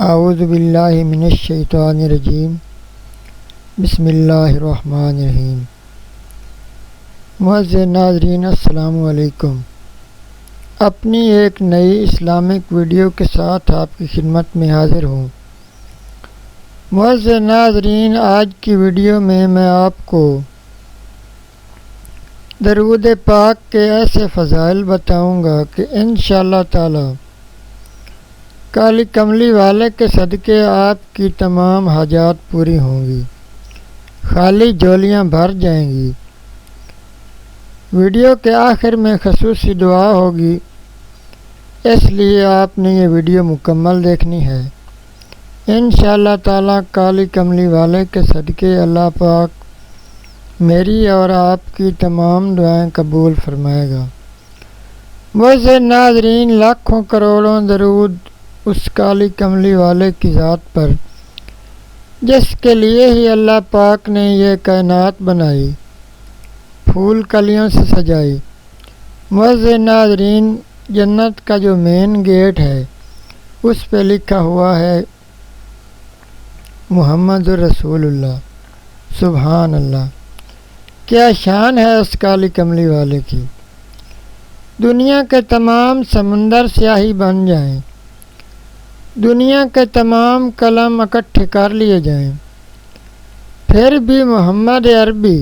اعوذ باللہ من الشیطان الرجیم بسم اللہ الرحمن الرحیم۔ معزز ناظرین السلام علیکم۔ اپنی ایک نئی اسلامک ویڈیو کے ساتھ آپ کی خدمت میں حاضر ہوں۔ معزز ناظرین، آج کی ویڈیو میں آپ کو درود پاک کے ایسے فضائل بتاؤں گا کہ انشاءاللہ تعالی کالی کملی والے کے صدقے آپ کی تمام حاجات پوری ہوں گی، خالی جولیاں بھر جائیں گی۔ ویڈیو کے آخر میں خصوصی دعا ہوگی، اس لیے آپ نے یہ ویڈیو مکمل دیکھنی ہے۔ انشاءاللہ تعالی کالی کملی والے کے صدقے اللہ پاک میری اور آپ کی تمام دعائیں قبول فرمائے گا۔ معزز ناظرین، لاکھوں کروڑوں درود اس کالی کملی والے کی ذات پر جس کے لیے ہی اللہ پاک نے یہ کائنات بنائی، پھول کلیوں سے سجائی۔ معزز ناظرین، جنت کا جو مین گیٹ ہے اس پہ لکھا ہوا ہے محمد رسول اللہ۔ سبحان اللہ، کیا شان ہے اس کالی کملی والے کی۔ دنیا کے تمام سمندر سیاہی بن جائیں، دنیا کے تمام قلم اکٹھے کر لیے جائیں، پھر بھی محمد عربی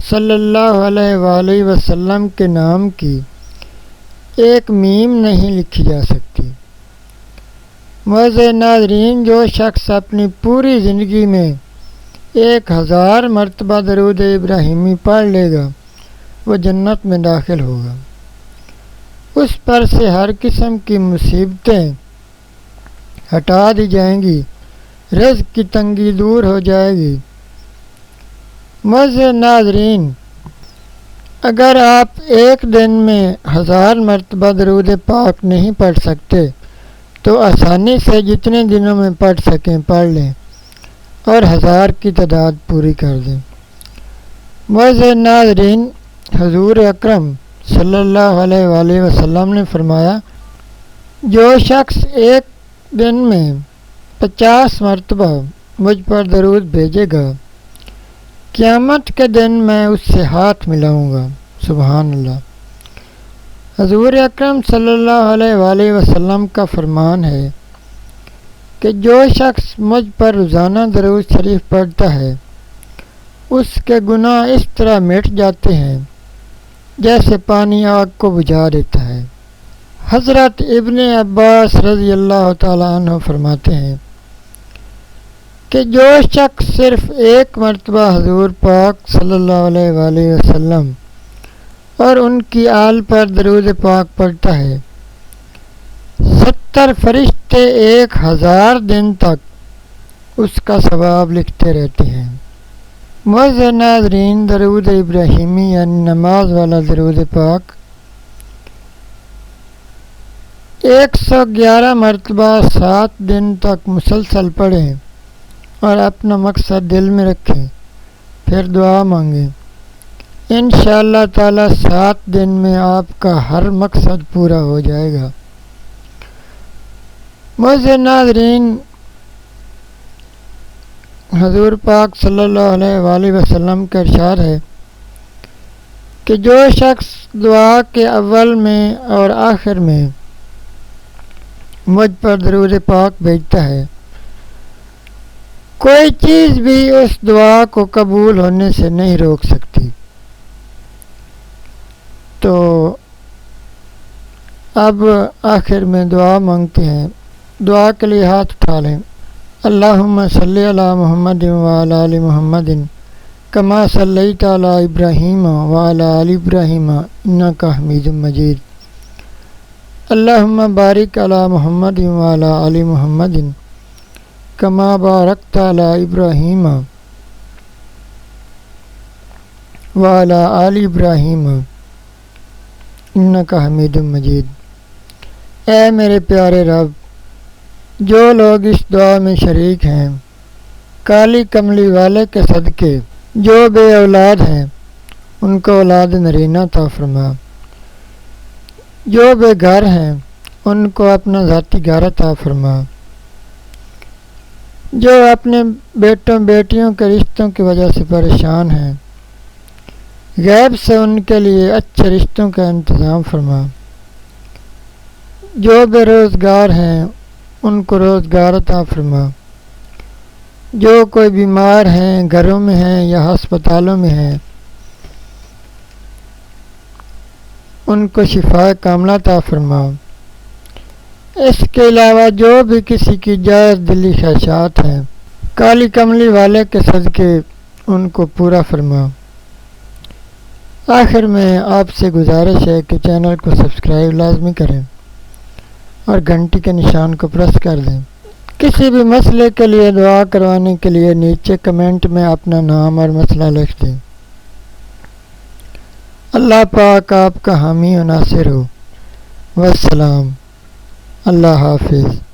صلی اللہ علیہ وآلہ وسلم کے نام کی ایک میم نہیں لکھی جا سکتی۔ معزز ناظرین، جو شخص اپنی پوری زندگی میں 1000 مرتبہ درود ابراہیمی پڑھ لے گا وہ جنت میں داخل ہوگا۔ اس پر سے ہر قسم کی مصیبتیں ہٹا دی جائیں گی، رزق کی تنگی دور ہو جائے گی۔ معزز ناظرین، اگر آپ ایک دن میں 1000 مرتبہ درود پاک نہیں پڑھ سکتے تو آسانی سے جتنے دنوں میں پڑھ سکیں پڑھ لیں اور 1000 کی تعداد پوری کر دیں۔ معزز ناظرین، حضور اکرم صلی اللہ علیہ وآلہ وسلم نے فرمایا، جو شخص ایک دن میں 50 مرتبہ مجھ پر درود بھیجے گا، قیامت کے دن میں اس سے ہاتھ ملاؤں گا۔ سبحان اللہ۔ حضور اکرم صلی اللہ علیہ وآلہ وسلم کا فرمان ہے کہ جو شخص مجھ پر روزانہ درود شریف پڑھتا ہے اس کے گناہ اس طرح مٹ جاتے ہیں جیسے پانی آگ کو بجھا دیتا ہے۔ حضرت ابن عباس رضی اللہ تعالیٰ عنہ فرماتے ہیں کہ جو شخص صرف ایک مرتبہ حضور پاک صلی اللہ علیہ وآلہ وسلم اور ان کی آل پر درود پاک پڑھتا ہے، 70 فرشتے 1000 دن تک اس کا ثواب لکھتے رہتے ہیں۔ معزز ناظرین، درود ابراہیمی یعنی نماز والا درود پاک 111 مرتبہ 7 دن تک مسلسل پڑھیں اور اپنا مقصد دل میں رکھیں، پھر دعا مانگیں۔ انشاءاللہ تعالی 7 دن میں آپ کا ہر مقصد پورا ہو جائے گا۔ معزز ناظرین، حضور پاک صلی اللہ علیہ وآلہ وسلم کا ارشاد ہے کہ جو شخص دعا کے اول میں اور آخر میں مجھ پر درود پاک بھیجتا ہے، کوئی چیز بھی اس دعا کو قبول ہونے سے نہیں روک سکتی۔ تو اب آخر میں دعا مانگتے ہیں، دعا کے لیے ہاتھ اٹھا لیں۔ اللہم صلی علی محمد وعلی آل محمد کما صلیت علی ابراہیم وعلی آل ابراہیم انک حمید مجید۔ اللہم بارک علی محمد وعلی آل محمد کما بارکت علی ابراہیم وعلی آل ابراہیم انک حمید مجید۔ اے میرے پیارے رب، جو لوگ اس دعا میں شریک ہیں، کالی کملی والے کے صدقے جو بے اولاد ہیں ان کو اولاد نرینہ عطا فرما، جو بے گھر ہیں ان کو اپنا ذاتی گھر عطا فرما، جو اپنے بیٹوں بیٹیوں کے رشتوں کی وجہ سے پریشان ہیں، غیب سے ان کے لیے اچھے رشتوں کا انتظام فرما۔ جو بے روزگار ہیں ان کو روزگار عطا فرما۔ جو کوئی بیمار ہیں، گھروں میں ہیں یا ہسپتالوں میں ہیں، ان کو شفا کاملہ عطا فرما۔ اس کے علاوہ جو بھی کسی کی جائز دلی خواہشات ہیں، کالی کملی والے کے صدقے ان کو پورا فرما۔ آخر میں آپ سے گزارش ہے کہ چینل کو سبسکرائب لازمی کریں اور گھنٹی کے نشان کو پریس کر دیں۔ کسی بھی مسئلے کے لیے دعا کروانے کے لیے نیچے کمنٹ میں اپنا نام اور مسئلہ لکھ دیں۔ اللہ پاک آپ کا حامی و ناصر ہو۔ والسلام۔ اللہ حافظ۔